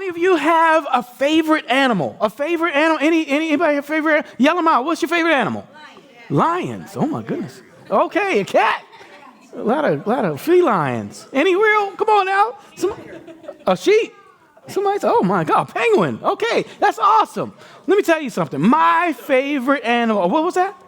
many of you have a favorite animal? A favorite animal? Anybody have a favorite animal? Yell them out. What's your favorite animal? Lions. Oh, my goodness. Okay, a cat. A lot of felines. Any real? Come on now. A sheep. Somebody said, oh, my God, penguin. Okay, that's awesome. Let me tell you something. My favorite animal, what was that?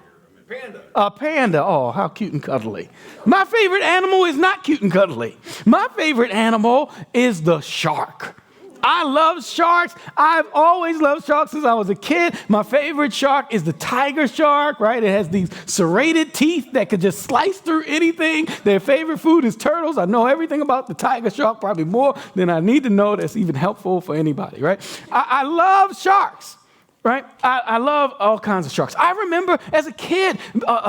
Panda. A panda. Oh, how cute and cuddly. My favorite animal is not cute and cuddly. My favorite animal is the shark. I love sharks. I've always loved sharks since I was a kid. My favorite shark is the tiger shark, right? It has these serrated teeth that could just slice through anything. Their favorite food is turtles. I know everything about the tiger shark, probably more than I need to know that's even helpful for anybody, right? I love sharks. Right? I love all kinds of sharks. I remember as a kid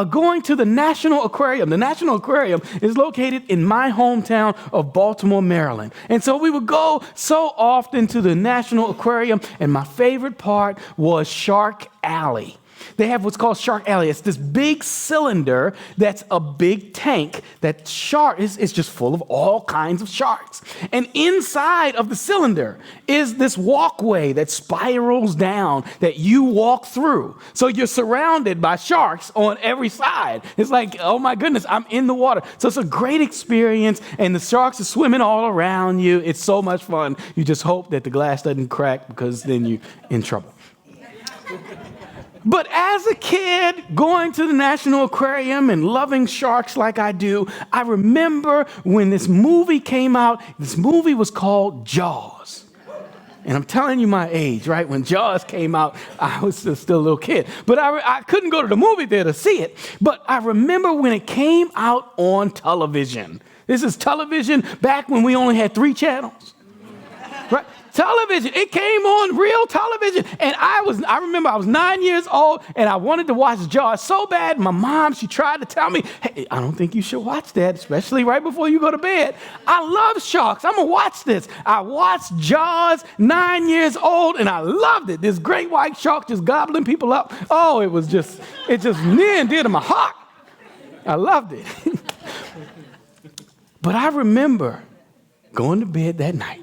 going to the National Aquarium. The National Aquarium is located in my hometown of Baltimore, Maryland. And so we would go so often to the National Aquarium, and my favorite part was Shark Alley. They have what's called Shark Alley. It's this big cylinder that's a big tank that is just full of all kinds of sharks. And inside of the cylinder is this walkway that spirals down that you walk through. So you're surrounded by sharks on every side. It's like, oh my goodness, I'm in the water. So it's a great experience, and the sharks are swimming all around you. It's so much fun. You just hope that the glass doesn't crack, because then you're in trouble. But as a kid, going to the National Aquarium and loving sharks like I do, I remember when this movie came out. This movie was called Jaws. And I'm telling you my age, right? When Jaws came out, I was still a little kid. But I couldn't go to the movie theater to see it. But I remember when it came out on television. This is television back when we only had 3 channels, right? Television. It came on real television. And I remember I was 9 years old, and I wanted to watch Jaws so bad. My mom, she tried to tell me, hey, I don't think you should watch that, especially right before you go to bed. I love sharks. I'm going to watch this. I watched Jaws, 9 years old, and I loved it. This great white shark just gobbling people up. Oh, it just near and dear to my heart. I loved it. But I remember going to bed that night.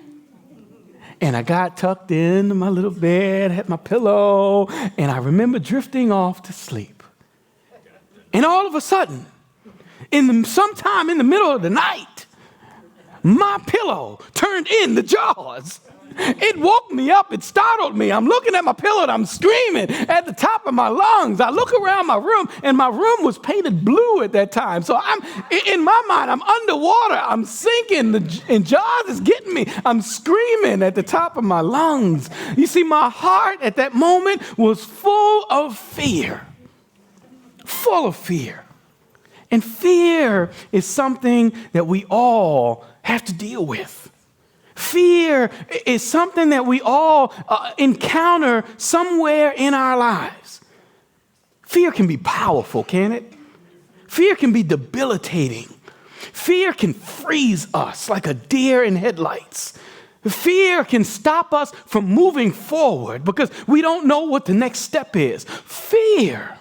And I got tucked into my little bed, had my pillow, and I remember drifting off to sleep. And all of a sudden, sometime in the middle of the night, my pillow turned into Jaws. It woke me up. It startled me. I'm looking at my pillow and I'm screaming at the top of my lungs. I look around my room, and my room was painted blue at that time. So in my mind, I'm underwater. I'm sinking, and Jaws is getting me. I'm screaming at the top of my lungs. You see, my heart at that moment was full of fear. Full of fear. And fear is something that we all have to deal with. Fear is something that we all encounter somewhere in our lives. Fear can be powerful, can it? Fear can be debilitating. Fear can freeze us like a deer in headlights. Fear can stop us from moving forward because we don't know what the next step is. Fear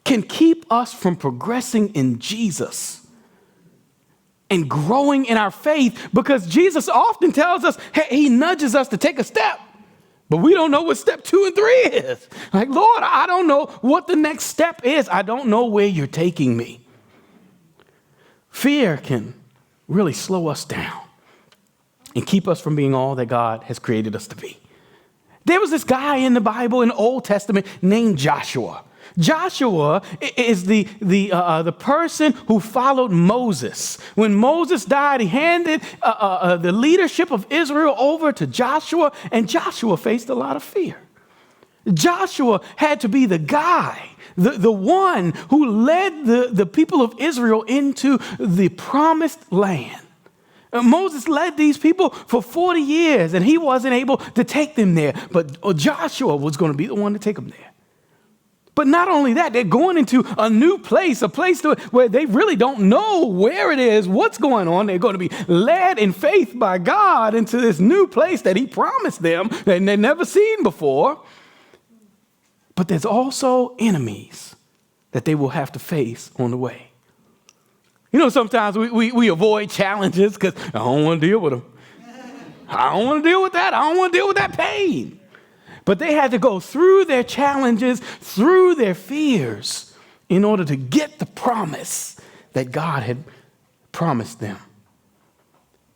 can keep us from progressing in Jesus and growing in our faith, because Jesus often tells us, hey, he nudges us to take a step, but we don't know what step 2 and 3 is. Like, Lord, I don't know what the next step is. I don't know where you're taking me. Fear can really slow us down and keep us from being all that God has created us to be. There was this guy in the Bible, in the Old Testament, named Joshua. Joshua is the person who followed Moses. When Moses died, he handed the leadership of Israel over to Joshua, and Joshua faced a lot of fear. Joshua had to be the guy, the one who led the people of Israel into the promised land. Moses led these people for 40 years, and he wasn't able to take them there, but Joshua was going to be the one to take them there. But not only that, they're going into a new place, a place where they really don't know where it is, what's going on. They're going to be led in faith by God into this new place that he promised them that they've never seen before. But there's also enemies that they will have to face on the way. You know, sometimes we avoid challenges because I don't want to deal with them. I don't want to deal with that. I don't want to deal with that pain. But they had to go through their challenges, through their fears, in order to get the promise that God had promised them.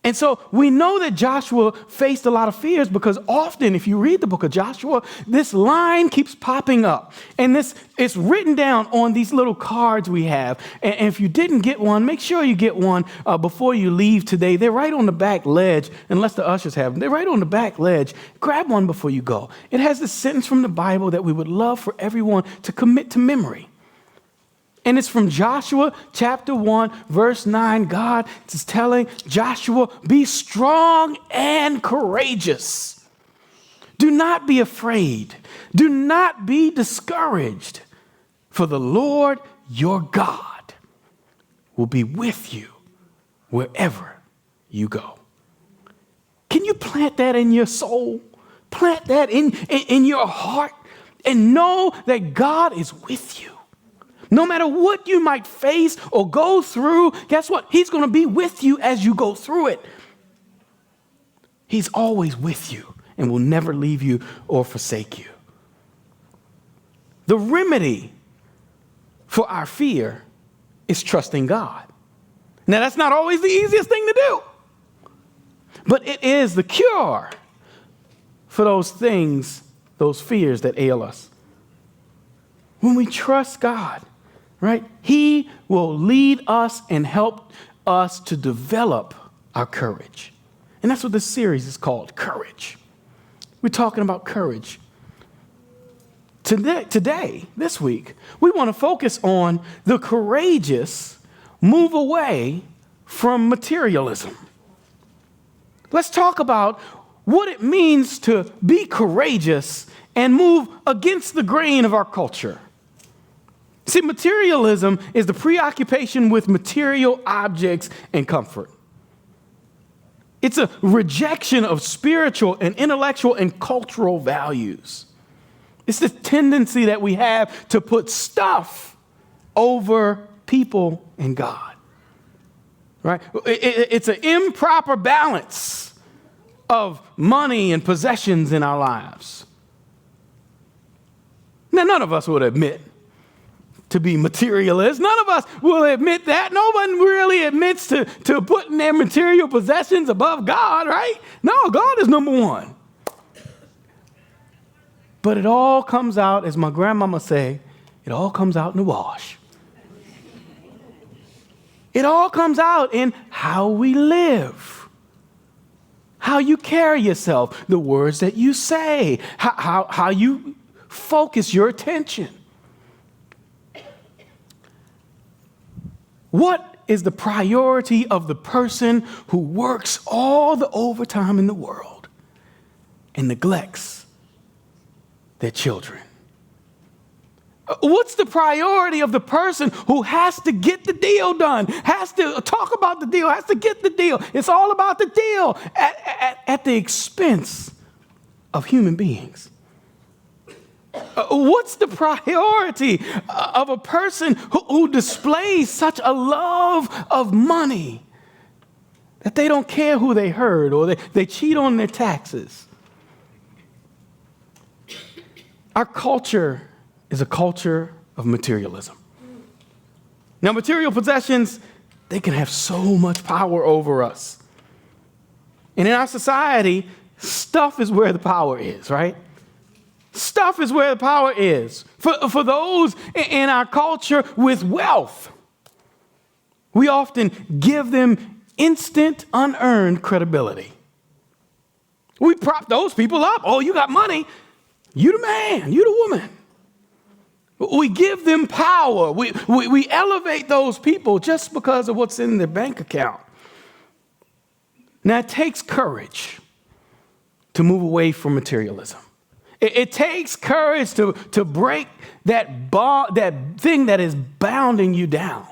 And so we know that Joshua faced a lot of fears because often, if you read the book of Joshua, this line keeps popping up. And it's written down on these little cards we have. And if you didn't get one, make sure you get one before you leave today. They're right on the back ledge, unless the ushers have them. They're right on the back ledge. Grab one before you go. It has this sentence from the Bible that we would love for everyone to commit to memory. And it's from Joshua chapter 1, verse 9. God is telling Joshua, be strong and courageous. Do not be afraid. Do not be discouraged. For the Lord your God will be with you wherever you go. Can you plant that in your soul? Plant that in your heart and know that God is with you. No matter what you might face or go through, guess what? He's going to be with you as you go through it. He's always with you and will never leave you or forsake you. The remedy for our fear is trusting God. Now, that's not always the easiest thing to do, but it is the cure for those things, those fears that ail us. When we trust God, right? He will lead us and help us to develop our courage. And that's what this series is called, Courage. We're talking about courage. Today, this week, we want to focus on the courageous move away from materialism. Let's talk about what it means to be courageous and move against the grain of our culture. See, materialism is the preoccupation with material objects and comfort. It's a rejection of spiritual and intellectual and cultural values. It's the tendency that we have to put stuff over people and God. Right? It's an improper balance of money and possessions in our lives. Now, none of us would admit to be materialists. None of us will admit that. No one really admits to putting their material possessions above God, right? No, God is number one. But it all comes out, as my grandmama say, it all comes out in the wash. It all comes out in how we live, how you carry yourself, the words that you say, how you focus your attention. What is the priority of the person who works all the overtime in the world and neglects their children? What's the priority of the person who has to get the deal done, has to talk about the deal, has to get the deal? It's all about the deal at the expense of human beings. What's the priority of a person who displays such a love of money that they don't care who they hurt or they cheat on their taxes? Our culture is a culture of materialism. Now, material possessions, they can have so much power over us. And in our society, stuff is where the power is, right? Stuff is where the power is. For those in our culture with wealth, we often give them instant, unearned credibility. We prop those people up. Oh, you got money. You the man. You the woman. We give them power. We elevate those people just because of what's in their bank account. Now, it takes courage to move away from materialism. It takes courage to break that thing that is bounding you down.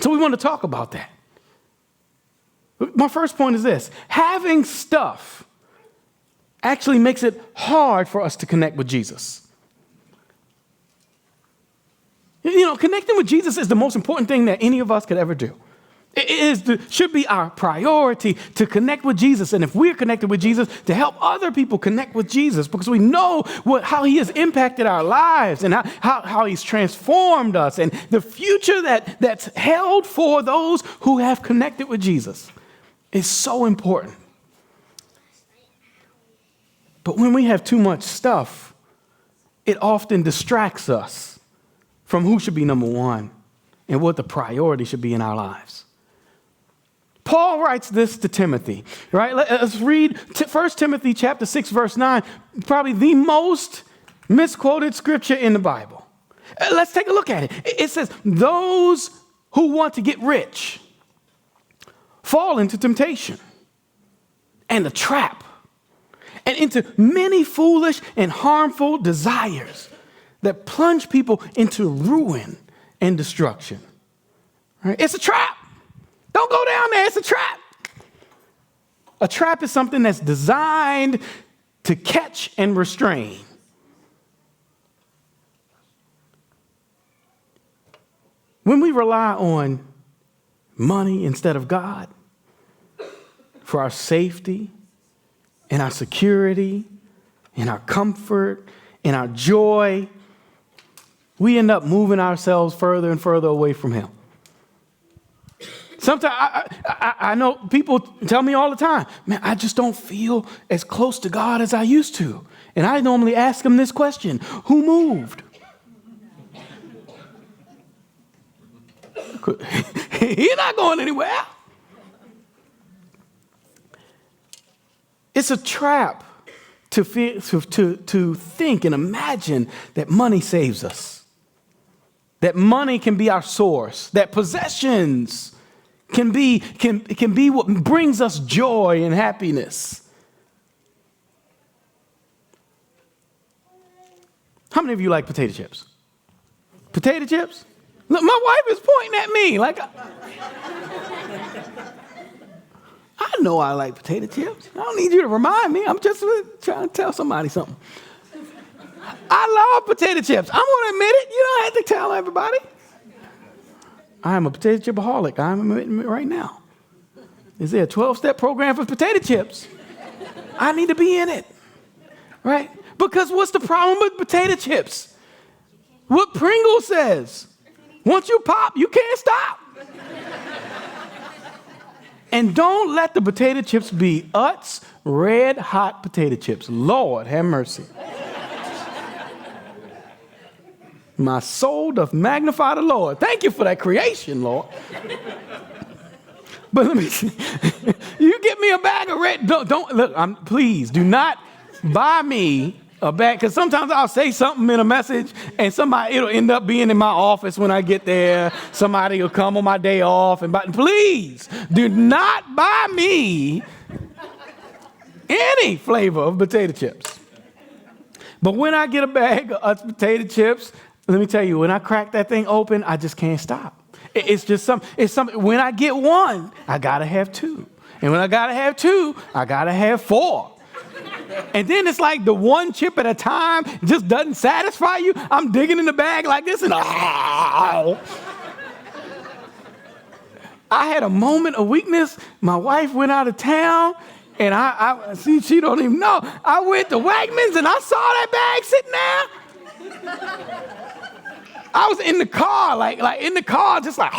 So we want to talk about that. My first point is this. Having stuff actually makes it hard for us to connect with Jesus. You know, connecting with Jesus is the most important thing that any of us could ever do. Should be our priority to connect with Jesus. And if we're connected with Jesus, to help other people connect with Jesus, because we know how he has impacted our lives and how he's transformed us and the future that's held for those who have connected with Jesus is so important. But when we have too much stuff, it often distracts us from who should be number one and what the priority should be in our lives. Paul writes this to Timothy, right? Let's read 1 Timothy chapter 6, verse 9, probably the most misquoted scripture in the Bible. Let's take a look at it. It says, those who want to get rich fall into temptation and a trap and into many foolish and harmful desires that plunge people into ruin and destruction. Right? It's a trap. Don't go down there. It's a trap. A trap is something that's designed to catch and restrain. When we rely on money instead of God for our safety and our security and our comfort and our joy, we end up moving ourselves further and further away from him. Sometimes I know people tell me all the time, man, I just don't feel as close to God as I used to. And I normally ask them this question: who moved? You're not going anywhere. It's a trap to think and imagine that money saves us, that money can be our source, that possessions can be what brings us joy and happiness. How many of you like potato chips? Potato chips? Look, my wife is pointing at me like, I know I like potato chips. I don't need you to remind me. I'm just trying to tell somebody something. I love potato chips. I'm going to admit it. You don't have to tell everybody. I am a potato chipaholic. I'm admitting it right now. Is there a 12-step program for potato chips? I need to be in it, right? Because what's the problem with potato chips? What Pringles says, once you pop, you can't stop. And don't let the potato chips be Utz red hot potato chips. Lord, have mercy. My soul doth magnify the Lord. Thank you for that creation, Lord. But let me see. You get me a bag of red. Don't look. Please do not buy me a bag, because sometimes I'll say something in a message, and it'll end up being in my office when I get there. Somebody will come on my day off, please do not buy me any flavor of potato chips. But when I get a bag of potato chips, let me tell you, when I crack that thing open, I just can't stop. It's something. When I get one, I gotta have two. And when I gotta have two, I gotta have four. And then it's like the one chip at a time just doesn't satisfy you. I'm digging in the bag like this and I had a moment of weakness. My wife went out of town and I see, she don't even know. I went to Wegmans and I saw that bag sitting there. I was in the car, like in the car, just like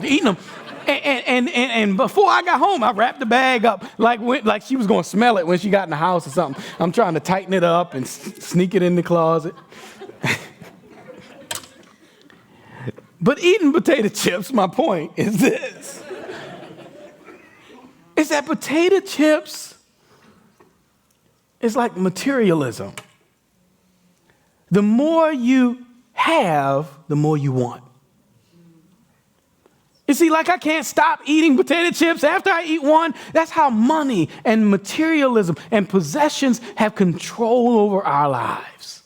eating them. And before I got home, I wrapped the bag up like she was going to smell it when she got in the house or something. I'm trying to tighten it up and sneak it in the closet. But eating potato chips, my point is this. Is that potato chips is like materialism. The more you have, the more you want. You see, like I can't stop eating potato chips after I eat one. That's how money and materialism and possessions have control over our lives.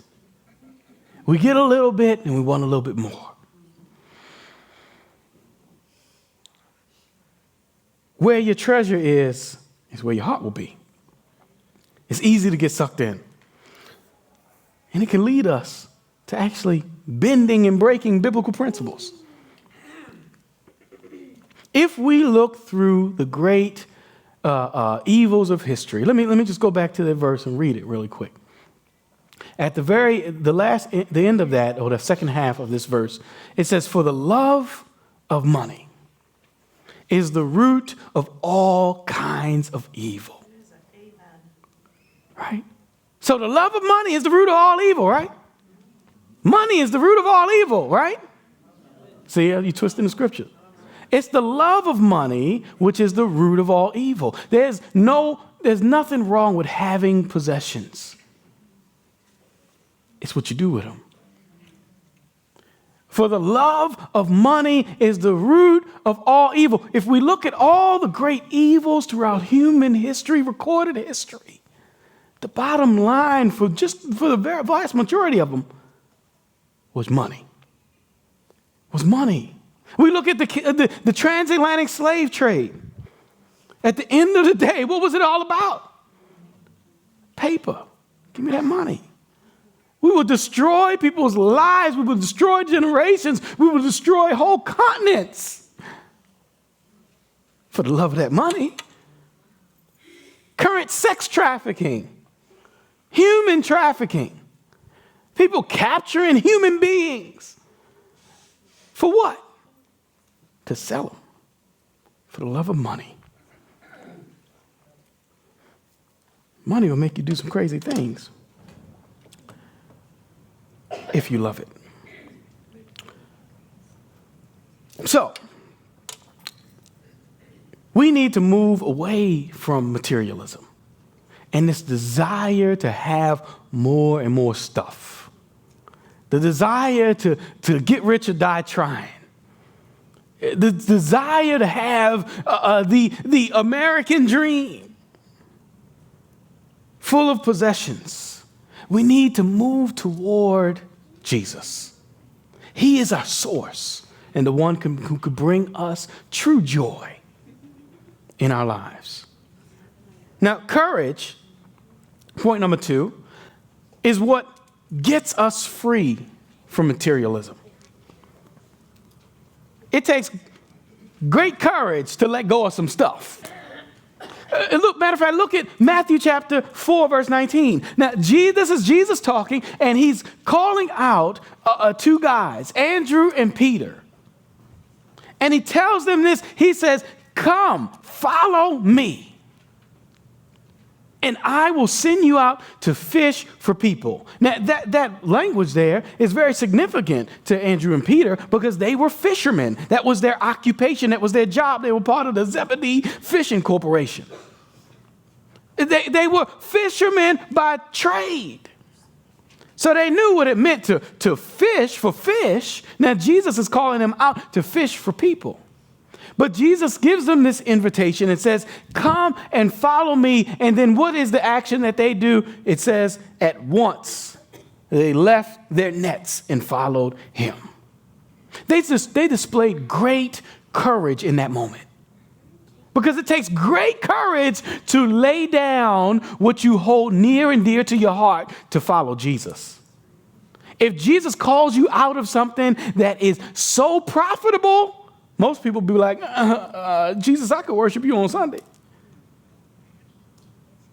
We get a little bit and we want a little bit more. Where your treasure is where your heart will be. It's easy to get sucked in. And it can lead us to actually bending and breaking biblical principles. If we look through the great evils of history, let me just go back to that verse and read it really quick. At the end of that, or the second half of this verse, it says, "For the love of money is the root of all kinds of evil." Right? So the love of money is the root of all evil, right? Money is the root of all evil, right? See, you twisting the scripture. It's the love of money which is the root of all evil. There's nothing wrong with having possessions. It's what you do with them. For the love of money is the root of all evil. If we look at all the great evils throughout human history, recorded history, the bottom line for the very vast majority of them was money. Was money. We look at the transatlantic slave trade. At the end of the day, what was it all about? Paper. Give me that money. We will destroy people's lives. We will destroy generations. We will destroy whole continents for the love of that money. Current sex trafficking, human trafficking, people capturing human beings. For what? To sell them for the love of money. Money will make you do some crazy things if you love it. So, we need to move away from materialism and this desire to have more and more stuff. The desire to get rich or die trying. The desire to have the American dream full of possessions. We need to move toward Jesus. He is our source and the one who could bring us true joy in our lives. Now, courage, point number 2, is what gets us free from materialism. It takes great courage to let go of some stuff. Matter of fact, look at Matthew chapter 4, verse 19. Now, this is Jesus talking, and he's calling out two guys, Andrew and Peter. And he tells them this. He says, "Come, follow me, and I will send you out to fish for people." Now, that language there is very significant to Andrew and Peter because they were fishermen. That was their occupation. That was their job. They were part of the Zebedee Fishing Corporation. They were fishermen by trade. So they knew what it meant to fish for fish. Now, Jesus is calling them out to fish for people. But Jesus gives them this invitation and says, "Come and follow me." And then what is the action that they do? It says, at once they left their nets and followed him. They displayed great courage in that moment. Because it takes great courage to lay down what you hold near and dear to your heart to follow Jesus. If Jesus calls you out of something that is so profitable, most people be like, Jesus, I could worship you on Sunday.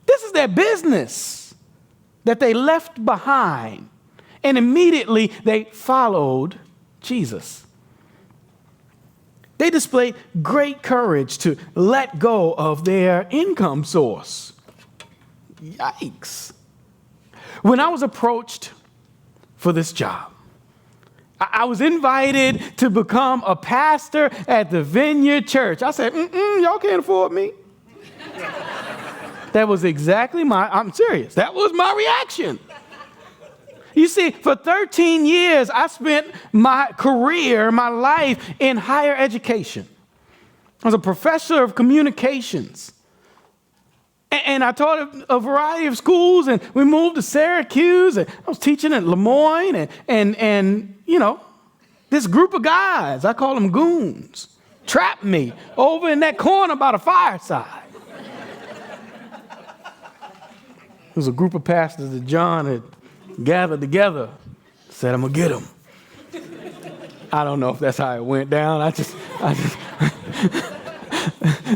This is their business that they left behind. And immediately they followed Jesus. They displayed great courage to let go of their income source. Yikes. When I was approached for this job, I was invited to become a pastor at the Vineyard Church. I said, y'all can't afford me. That was exactly I'm serious. That was my reaction. You see, for 13 years, I spent my career, my life in higher education. I was a professor of communications. And I taught at a variety of schools, and we moved to Syracuse, and I was teaching at Lemoyne, and you know, this group of guys, I call them goons, trapped me over in that corner by the fireside. It was a group of pastors that John had gathered together, said, "I'm gonna get him." I don't know if that's how it went down. I just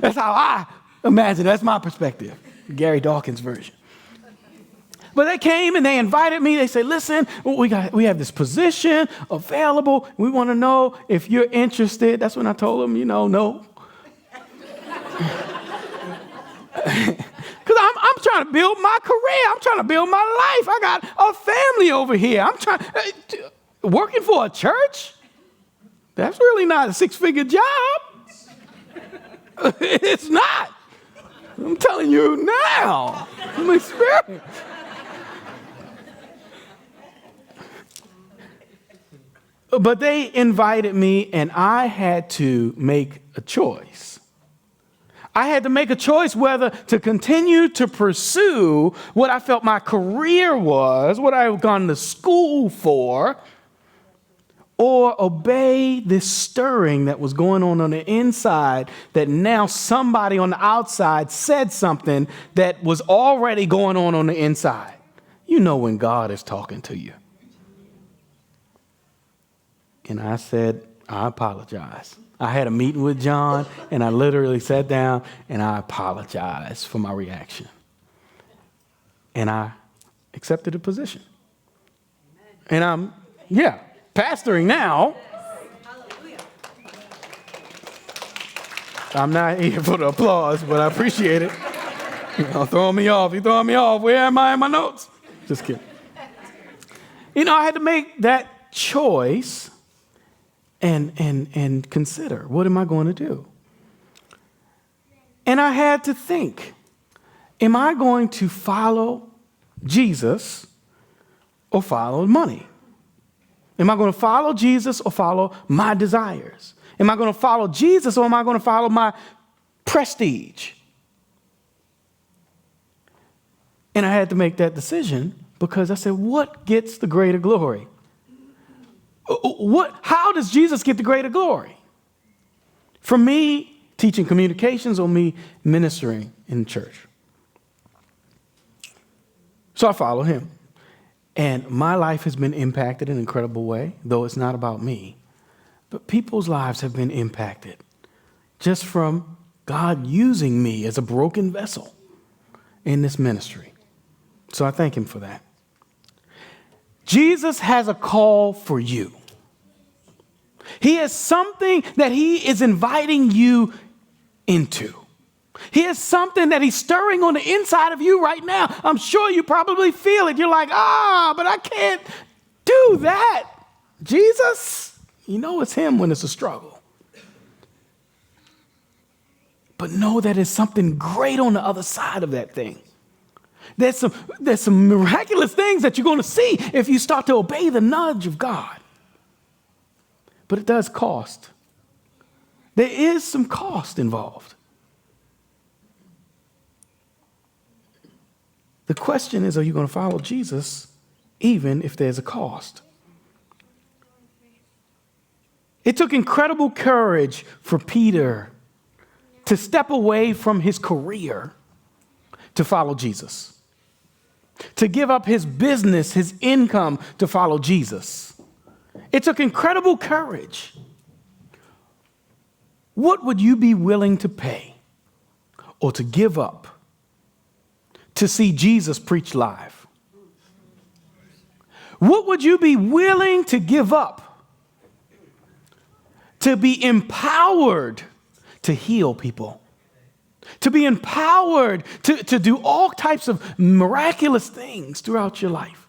That's how I imagine. That's my perspective. Gary Dawkins version. But they came and they invited me. They said, listen, we have this position available. We want to know if you're interested. That's when I told them, no. Because I'm trying to build my career. I'm trying to build my life. I got a family over here. I'm trying, working for a church? That's really not a six-figure job. It's not. I'm telling you now. From experience. But they invited me, and I had to make a choice. I had to make a choice whether to continue to pursue what I felt my career was, what I had gone to school for, or obey this stirring that was going on the inside, that now somebody on the outside said something that was already going on the inside. You know when God is talking to you. And I said, I apologize. I had a meeting with John, and I literally sat down, and I apologized for my reaction. And I accepted a position. And I'm, pastoring now. I'm not here for the applause, but I appreciate it. Throwing me off. You're throwing me off. Where am I in my notes? Just kidding. I had to make that choice and consider, what am I going to do? And I had to think, am I going to follow Jesus or follow money? Am I going to follow Jesus or follow my desires? Am I going to follow Jesus or am I going to follow my prestige? And I had to make that decision because I said, what gets the greater glory? How does Jesus get the greater glory? From me teaching communications or me ministering in church? So I follow him. And my life has been impacted in an incredible way, though it's not about me. But people's lives have been impacted just from God using me as a broken vessel in this ministry. So I thank him for that. Jesus has a call for you. He has something that he is inviting you into. He has something that he's stirring on the inside of you right now. I'm sure you probably feel it. You're like, but I can't do that. Jesus, it's him when it's a struggle. But know that there's something great on the other side of that thing. There's some miraculous things that you're going to see if you start to obey the nudge of God. But it does cost. There is some cost involved. The question is, are you going to follow Jesus even if there's a cost? It took incredible courage for Peter to step away from his career to follow Jesus, to give up his business, his income to follow Jesus. It took incredible courage. What would you be willing to pay or to give up to see Jesus preach live? What would you be willing to give up to be empowered to heal people? To be empowered to do all types of miraculous things throughout your life?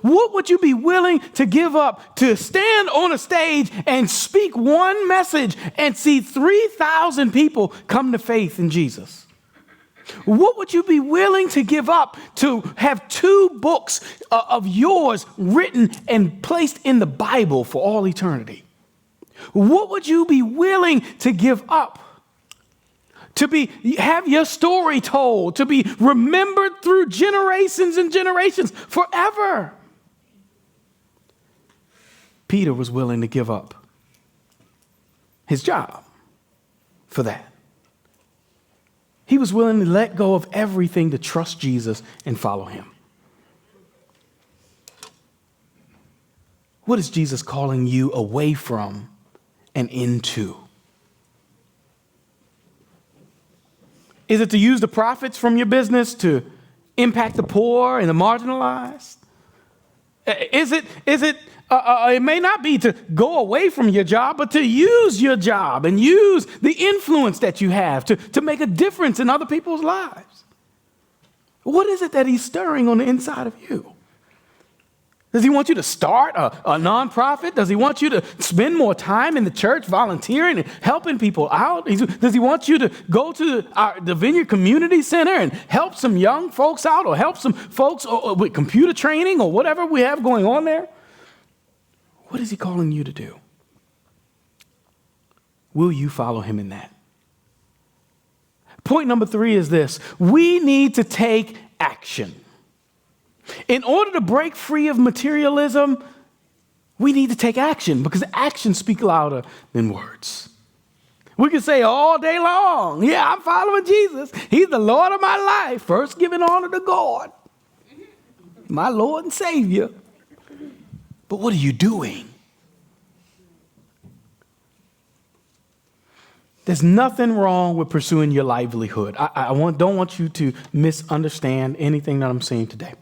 What would you be willing to give up to stand on a stage and speak one message and see 3,000 people come to faith in Jesus? What would you be willing to give up to have 2 books of yours written and placed in the Bible for all eternity? What would you be willing to give up to have your story told, to be remembered through generations and generations forever? Peter was willing to give up his job for that. He was willing to let go of everything to trust Jesus and follow him. What is Jesus calling you away from and into? Is it to use the profits from your business to impact the poor and the marginalized? It may not be to go away from your job, but to use your job and use the influence that you have to make a difference in other people's lives. What is it that he's stirring on the inside of you? Does he want you to start a nonprofit? Does he want you to spend more time in the church volunteering and helping people out? Does he want you to go to the Vineyard Community Center and help some young folks out, or help some folks with computer training or whatever we have going on there? What is he calling you to do? Will you follow him in that? Point number 3 is this: we need to take action. In order to break free of materialism, we need to take action, because actions speak louder than words. We can say all day long, yeah, I'm following Jesus. He's the Lord of my life. First giving honor to God, my Lord and Savior. But what are you doing? There's nothing wrong with pursuing your livelihood. I don't want you to misunderstand anything that I'm saying today.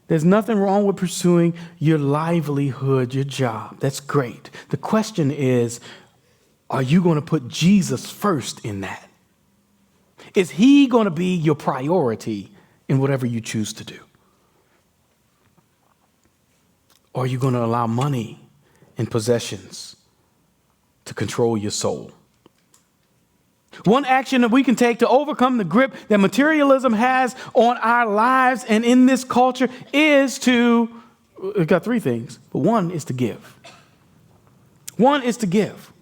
There's nothing wrong with pursuing your livelihood, your job. That's great. The question is, are you going to put Jesus first in that? Is he going to be your priority in whatever you choose to do? Or are you going to allow money and possessions to control your soul? One action that we can take to overcome the grip that materialism has on our lives and in this culture is we've got 3 things, but one is to give. One is to give.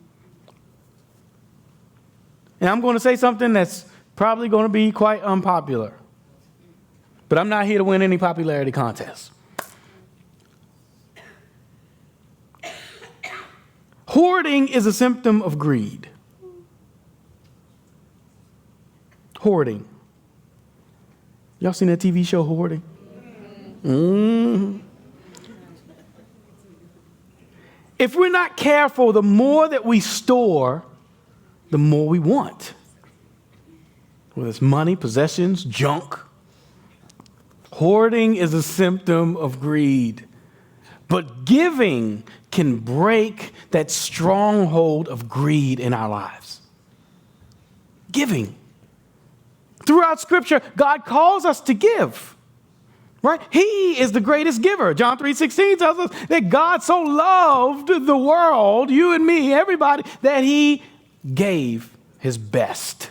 And I'm going to say something that's probably going to be quite unpopular, but I'm not here to win any popularity contests. Hoarding is a symptom of greed. Hoarding. Y'all seen that TV show, Hoarding? Mm-hmm. If we're not careful, the more that we store, the more we want. Whether it's money, possessions, junk. Hoarding is a symptom of greed. But giving can break that stronghold of greed in our lives. Giving. Throughout Scripture, God calls us to give, right? He is the greatest giver. John 3:16 tells us that God so loved the world, you and me, everybody, that he gave his best.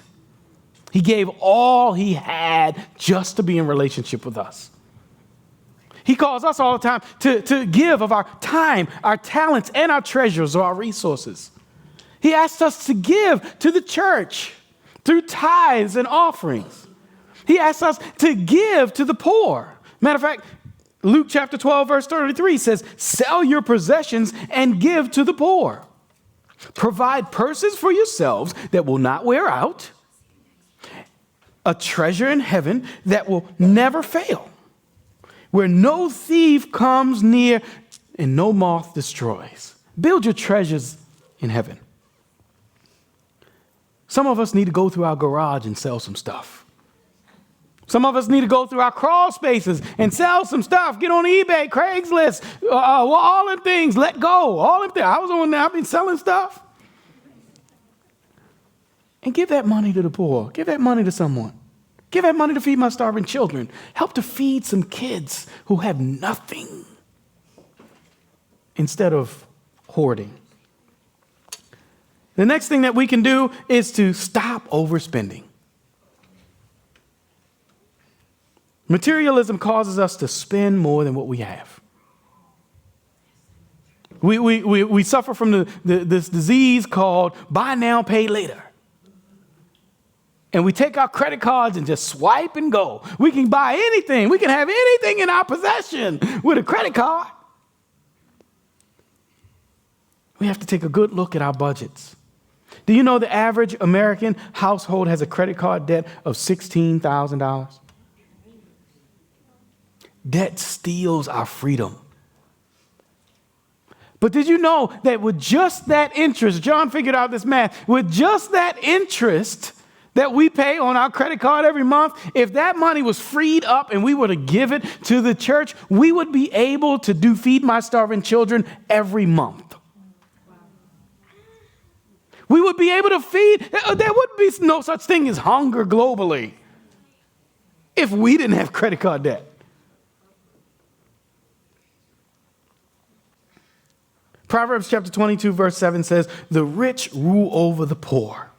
He gave all he had just to be in relationship with us. He calls us all the time to give of our time, our talents, and our treasures or our resources. He asks us to give to the church through tithes and offerings. He asks us to give to the poor. Matter of fact, Luke chapter 12, verse 33 says, sell your possessions and give to the poor. Provide purses for yourselves that will not wear out, a treasure in heaven that will never fail, where no thief comes near and no moth destroys. Build your treasures in heaven. Some of us need to go through our garage and sell some stuff. Some of us need to go through our crawl spaces and sell some stuff. Get on eBay, Craigslist, all them things. Let go. All them things. I was on there. I've been selling stuff. And give that money to the poor. Give that money to someone. Give that money to feed my starving children. Help to feed some kids who have nothing instead of hoarding. The next thing that we can do is to stop overspending. Materialism causes us to spend more than what we have. We suffer from this disease called buy now, pay later. And we take our credit cards and just swipe and go. We can buy anything. We can have anything in our possession with a credit card. We have to take a good look at our budgets. Do you know the average American household has a credit card debt of $16,000? Debt steals our freedom. But did you know that with just that interest, John figured out this math, with just that interest, that we pay on our credit card every month, if that money was freed up and we were to give it to the church, we would be able to do Feed My Starving Children every month. We would be able to feed. There would be no such thing as hunger globally if we didn't have credit card debt. Proverbs chapter 22, verse 7 says, the rich rule over the poor,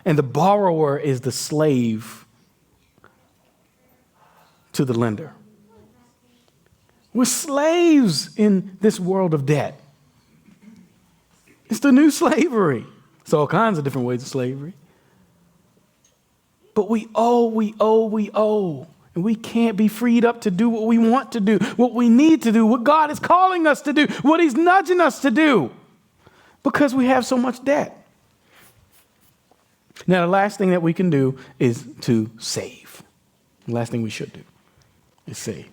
and the borrower is the slave to the lender. We're slaves in this world of debt. It's the new slavery. It's all kinds of different ways of slavery. But we owe. And we can't be freed up to do what we want to do, what we need to do, what God is calling us to do, what he's nudging us to do, because we have so much debt. Now, the last thing that we can do is to save. The last thing we should do is save.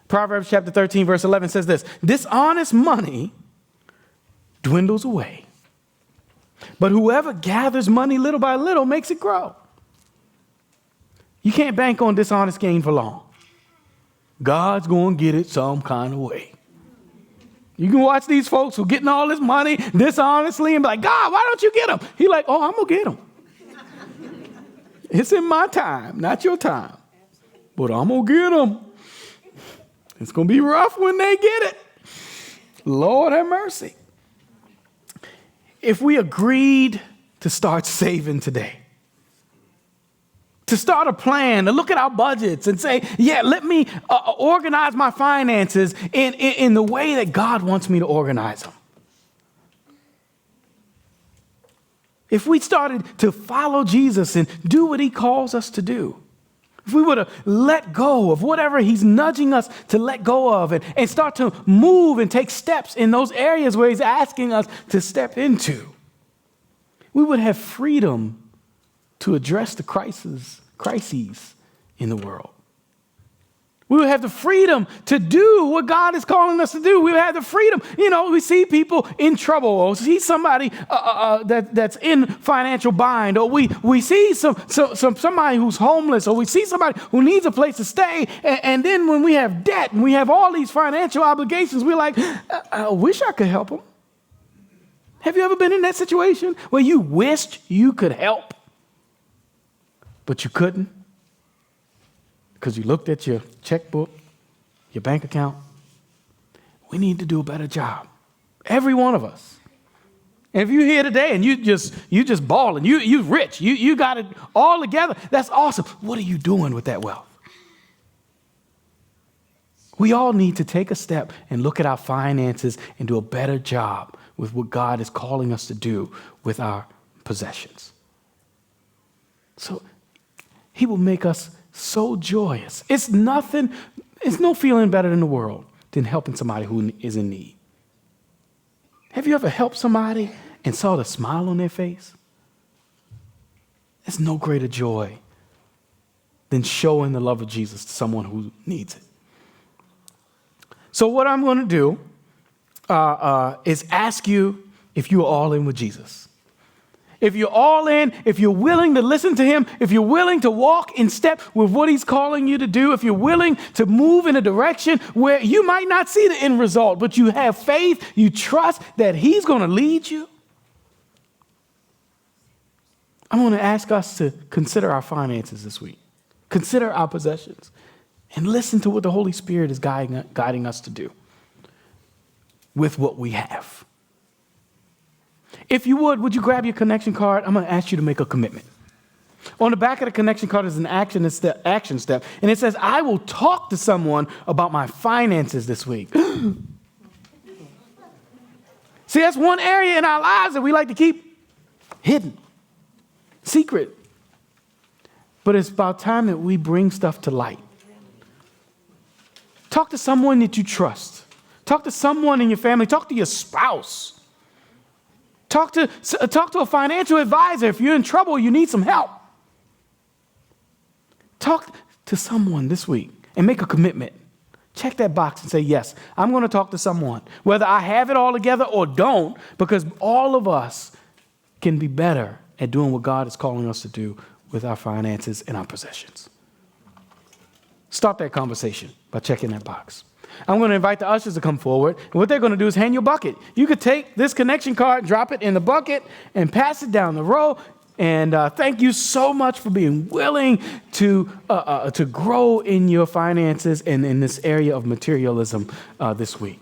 Proverbs chapter 13, verse 11 says this, dishonest money dwindles away, but whoever gathers money little by little makes it grow. You can't bank on dishonest gain for long. God's going to get it some kind of way. You can watch these folks who are getting all this money dishonestly and be like, God, why don't you get them? He's like, oh, I'm going to get them. It's in my time, not your time. But I'm going to get them. It's going to be rough when they get it. Lord have mercy. If we agreed to start saving today, to start a plan, to look at our budgets and say, yeah, let me organize my finances in the way that God wants me to organize them. If we started to follow Jesus and do what he calls us to do, if we were to let go of whatever he's nudging us to let go of and start to move and take steps in those areas where he's asking us to step into, we would have freedom to address the crises in the world. We would have the freedom to do what God is calling us to do. We would have the freedom. You know, we see people in trouble, or see somebody that's in financial bind, or we see somebody who's homeless, or we see somebody who needs a place to stay. And then when we have debt and we have all these financial obligations, we're like, I wish I could help them. Have you ever been in that situation where you wished you could help, but you couldn't? Because you looked at your checkbook, your bank account. We need to do a better job. Every one of us. And if you're here today and you just balling, you rich, you got it all together, that's awesome. What are you doing with that wealth? We all need to take a step and look at our finances and do a better job with what God is calling us to do with our possessions. So he will make us so joyous. It's no feeling better in the world than helping somebody who is in need. Have you ever helped somebody and saw the smile on their face? There's no greater joy than showing the love of Jesus to someone who needs it. So what I'm going to do is ask you if you are all in with Jesus. If you're all in, if you're willing to listen to him, if you're willing to walk in step with what he's calling you to do, if you're willing to move in a direction where you might not see the end result, but you have faith, you trust that he's going to lead you, I'm going to ask us to consider our finances this week. Consider our possessions and listen to what the Holy Spirit is guiding us to do with what we have. If you would you grab your connection card? I'm going to ask you to make a commitment. On the back of the connection card is an action step, and it says, I will talk to someone about my finances this week. See, that's one area in our lives that we like to keep hidden, secret. But it's about time that we bring stuff to light. Talk to someone that you trust. Talk to someone in your family. Talk to your spouse. Talk to a financial advisor if you're in trouble, you need some help. Talk to someone this week and make a commitment. Check that box and say, yes, I'm going to talk to someone, whether I have it all together or don't, because all of us can be better at doing what God is calling us to do with our finances and our possessions? Start that conversation by checking that box. I'm going to invite the ushers to come forward. And what they're going to do is hand you a bucket. You could take this connection card, drop it in the bucket, and pass it down the row. And thank you so much for being willing to grow in your finances and in this area of materialism this week.